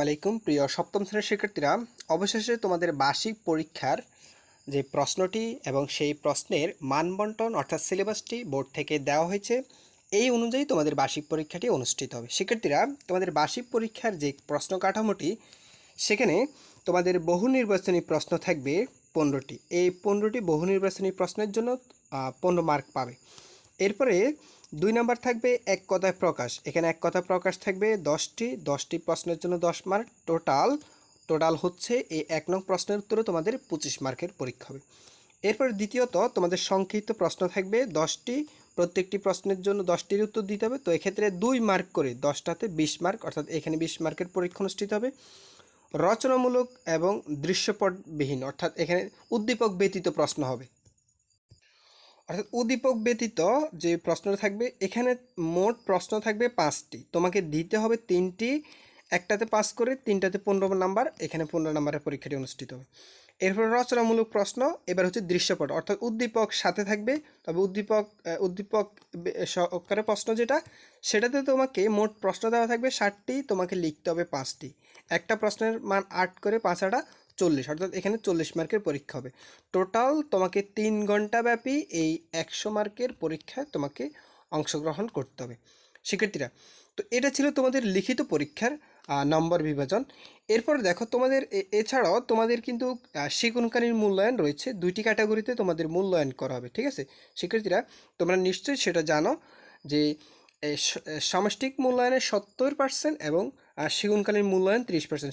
আলাইকুম প্রিয় সপ্তম শ্রেণীর শিক্ষার্থীরা, অবশেষে তোমাদের বার্ষিক পরীক্ষার যে প্রশ্নটি এবং সেই প্রশ্নের মানবন্টন অর্থাৎ সিলেবাসটি বোর্ড থেকে দেওয়া হয়েছে। এই অনুযায়ী তোমাদের বার্ষিক পরীক্ষাটি অনুষ্ঠিত হবে। শিক্ষার্থীরা, তোমাদের বার্ষিক পরীক্ষার যে প্রশ্ন কাঠামোটি, সেখানে তোমাদের বহু নির্বাচনী প্রশ্ন থাকবে 15টি। এই 15টি বহু নির্বাচনী প্রশ্নের জন্য 15 মার্ক পাবে। এরপরে 2 নাম্বার থাকবে এক কথায় প্রকাশ। এখানে এক কথা প্রকাশ থাকবে 10টি প্রশ্নের জন্য 10 মার্ক। টোটাল হচ্ছে এই 1 নং প্রশ্নের উত্তরে তোমাদের 25 মার্কের পরীক্ষা হবে। এরপর দ্বিতীয়ত তোমাদের সংক্ষিপ্ত প্রশ্ন থাকবে 10টি, প্রত্যেকটি প্রশ্নের জন্য 10টির উত্তর দিতে হবে। তো এক্ষেত্রে 2 মার্ক করে 10টাতে 20 মার্ক, অর্থাৎ এখানে 20 মার্কের পরীক্ষা অনুষ্ঠিত হবে। রচনামূলক এবং দৃশ্যপটবিহীন, অর্থাৎ এখানে উদ্দীপক ব্যতীত প্রশ্ন হবে। অর্থাৎ উদ্দীপক ব্যতীত যে প্রশ্নটা থাকবে, এখানে মোট প্রশ্ন থাকবে 5টি, তোমাকে দিতে হবে 3টি, একটাতে পাস করে 3টাতে 15 নাম্বার, এখানে 15 নাম্বারের পরীক্ষাটি অনুষ্ঠিত হবে। এরপর রচনামূলক প্রশ্ন, এবার হচ্ছে দৃশ্যপট, অর্থাৎ উদ্দীপক সাথে থাকবে, তবে উদ্দীপক সহকারে প্রশ্ন যেটা, সেটাতে তোমাকে মোট প্রশ্ন দেওয়া থাকবে 60টি, তোমাকে লিখতে হবে 5টি। একটা প্রশ্নের মান 8 করে 5 40, অর্থাৎ এখানে 40 মার্কের পরীক্ষা হবে। টোটাল তোমাকে 3 ঘন্টা ব্যাপী এই 100 মার্কের পরীক্ষায় তোমাকে অংশগ্রহণ করতে হবে। শিক্ষার্থীরা, তো এটা ছিল তোমাদের লিখিত পরীক্ষার নম্বর বিভাজন। এরপর দেখো, তোমাদের এছাড়াও তোমাদের কিন্তু শিক্ষণকালীন মূল্যায়ন রয়েছে। 2টি ক্যাটাগরিতে তোমাদের মূল্যায়ন করা হবে, ঠিক আছে শিক্ষার্থীরা? তোমরা নিশ্চয়ই সেটা জানো যে সামষ্টিক মূল্যায়নের 70% এবং শিক্ষণকালীন মূল্যায়ন 30%।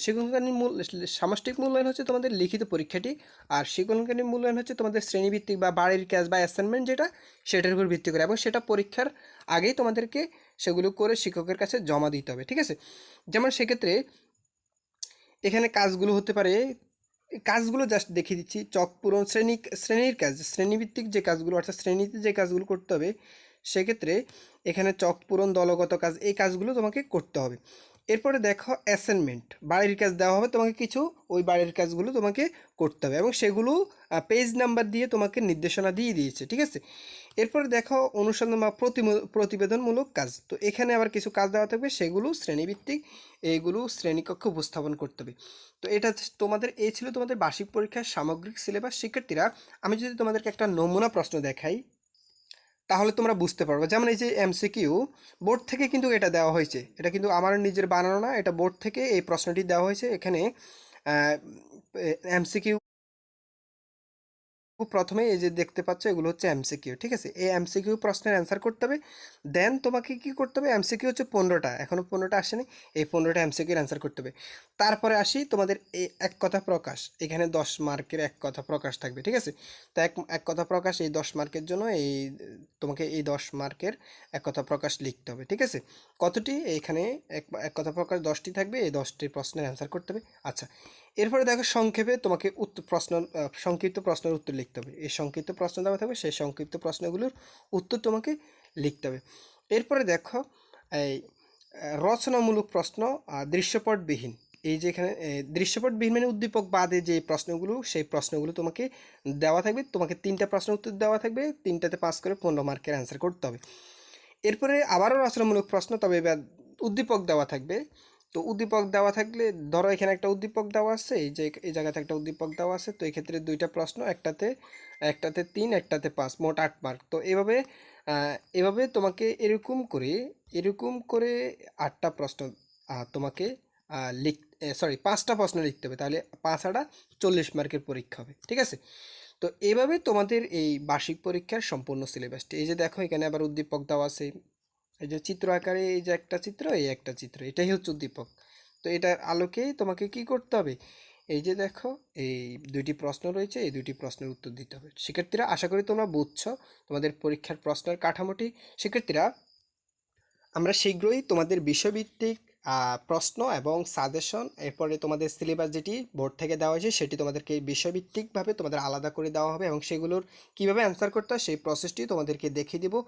সামষ্টিক মূল্যায়ন হচ্ছে তোমাদের লিখিত পরীক্ষাটি, আর শিক্ষণকালীন মূল্যায়ন হচ্ছে তোমাদের শ্রেণীভিত্তিক বা বাড়ির কাজ বা অ্যাসাইনমেন্ট যেটা, সেটার উপর ভিত্তি করে, এবং সেটা পরীক্ষার আগেই তোমাদেরকে সেগুলো করে শিক্ষকের কাছে জমা দিতে হবে, ঠিক আছে? যেমন সেক্ষেত্রে এখানে কাজগুলো হতে পারে, কাজগুলো জাস্ট দেখিয়ে দিচ্ছি। চক পূরণ, শ্রেণীর কাজ, শ্রেণীভিত্তিক যে কাজগুলো, অর্থাৎ শ্রেণীতে যে কাজগুলো করতে হবে, সেক্ষেত্রে এখানে চক পূরণ, দলগত কাজ, এই কাজগুলো তোমাকে করতে হবে। এরপরে দেখো অ্যাসাইনমেন্ট, বাড়ির কাজ দেওয়া হবে তোমাকে কিছু, ওই বাড়ির কাজগুলো তোমাকে করতে হবে, এবং সেগুলো পেজ নাম্বার দিয়ে তোমাকে নির্দেশনা দিয়ে দিয়েছে, ঠিক আছে? এরপরে দেখো অনুসন্ধান বা প্রতিবেদনমূলক কাজ। তো এখানে আবার কিছু কাজ দেওয়া থাকবে, সেগুলো শ্রেণীভিত্তিক, এইগুলো শ্রেণীকক্ষে উপস্থাপন করতে হবে। তো এটা তোমাদের, এই ছিল তোমাদের বার্ষিক পরীক্ষার সামগ্রিক সিলেবাস। শিক্ষার্থীরা, আমি যদি তোমাদেরকে একটা নমুনা প্রশ্ন দেখাই, তাহলে তোমরা বুঝতে পারবে। যেমন এই যে এমসিকিউ, বোর্ড থেকে কিন্তু এটা দেওয়া হয়েছে, এটা কিন্তু আমার নিজের বানানো না, এটা বোর্ড থেকে এই প্রশ্নটি দেওয়া হয়েছে। এখানে এমসিকিউ প্রথমে এই যে দেখতে পাচ্ছ, এগুলো হচ্ছে এমসিকিউ, ঠিক আছে? এই এমসিকিউ প্রশ্নের অ্যান্সার করতে হবে। দেন তোমাকে কি করতে হবে, এমসিকিউ হচ্ছে 15টা, এখনো 15টা আসেনি, এই 15টা এমসিকিউর অ্যান্সার করতে হবে। তারপরে আসি তোমাদের এই এক কথা প্রকাশ, এখানে 10 মার্কের এক কথা প্রকাশ থাকবে, ঠিক আছে? তো এক কথা প্রকাশ, এই 10 মার্কের জন্য তোমাকে এই 10 মার্কের এক কথা প্রকাশ লিখতে হবে, ঠিক আছে? কতটি, এখানে এক কথা প্রকাশ 10টি থাকবে, এই 10টি প্রশ্নের অ্যান্সার করতে হবে। আচ্ছা, এরপরে দেখো সংক্ষেপে তোমাকে সংক্ষিপ্ত প্রশ্নের উত্তর লিখতে হবে। এই সংক্ষিপ্ত প্রশ্ন দেওয়া থাকবে, সেই সংক্ষিপ্ত প্রশ্নগুলোর উত্তর তোমাকে লিখতে হবে। এরপরে দেখো এই রচনামূলক প্রশ্ন, দৃশ্যপটবিহীন। এই যে এখানে দৃশ্যপটবিহীন মানে উদ্দীপক বাদে যে প্রশ্নগুলো, সেই প্রশ্নগুলো তোমাকে দেওয়া থাকবে। তোমাকে 3টা প্রশ্নের উত্তর দেওয়া থাকবে, 3টাতে পাস করে 15 মার্কের অ্যান্সার করতে হবে। এরপরে আবারও রচনামূলক প্রশ্ন, তবে এবার উদ্দীপক দেওয়া থাকবে। তো উদ্দীপক দেওয়া থাকলে, ধরো এখানে একটা উদ্দীপক দেওয়া আছে, এই জায়গাতে একটা উদ্দীপক দেওয়া আছে। তো এক্ষেত্রে 2টা প্রশ্ন, একটাতে 3, একটাতে 5, মোট 8 মার্ক। তো এভাবে তোমাকে এরকম করে 8টা প্রশ্ন তোমাকে লিখ 5টা প্রশ্ন লিখতে হবে, তাহলে 5 40 মার্কের পরীক্ষা হবে, ঠিক আছে? তো এভাবে তোমাদের এই বার্ষিক পরীক্ষার সম্পূর্ণ সিলেবাসটি। এই যে দেখো, এখানে আবার উদ্দীপক দেওয়া আছে, এই যে চিত্র আকারে, এই যে একটা চিত্র, এই একটা চিত্র, এটাই হচ্ছে উদ্দীপক। তো এটার আলোকেই তোমাকে কি করতে হবে, এই যে দেখো এই 2টি প্রশ্ন রয়েছে, এই 2টি প্রশ্নের উত্তর দিতে হবে। শিক্ষার্থীরা, আশা করি তোমরা বুঝছো তোমাদের পরীক্ষার প্রশ্নের কাঠামোটি। শিক্ষার্থীরা, আমরা শীঘ্রই তোমাদের বিষয়ভিত্তিক প্রশ্ন এবং সাজেশন, এরপরে তোমাদের সিলেবাস যেটি বোর্ড থেকে দেওয়া হয়েছে, সেটি তোমাদেরকে বিষয়ভিত্তিকভাবে তোমাদের আলাদা করে দেওয়া হবে, এবং সেগুলোর কীভাবে অ্যান্সার করতে হয় সেই প্রসেসটি তোমাদেরকে দেখিয়ে দেবো।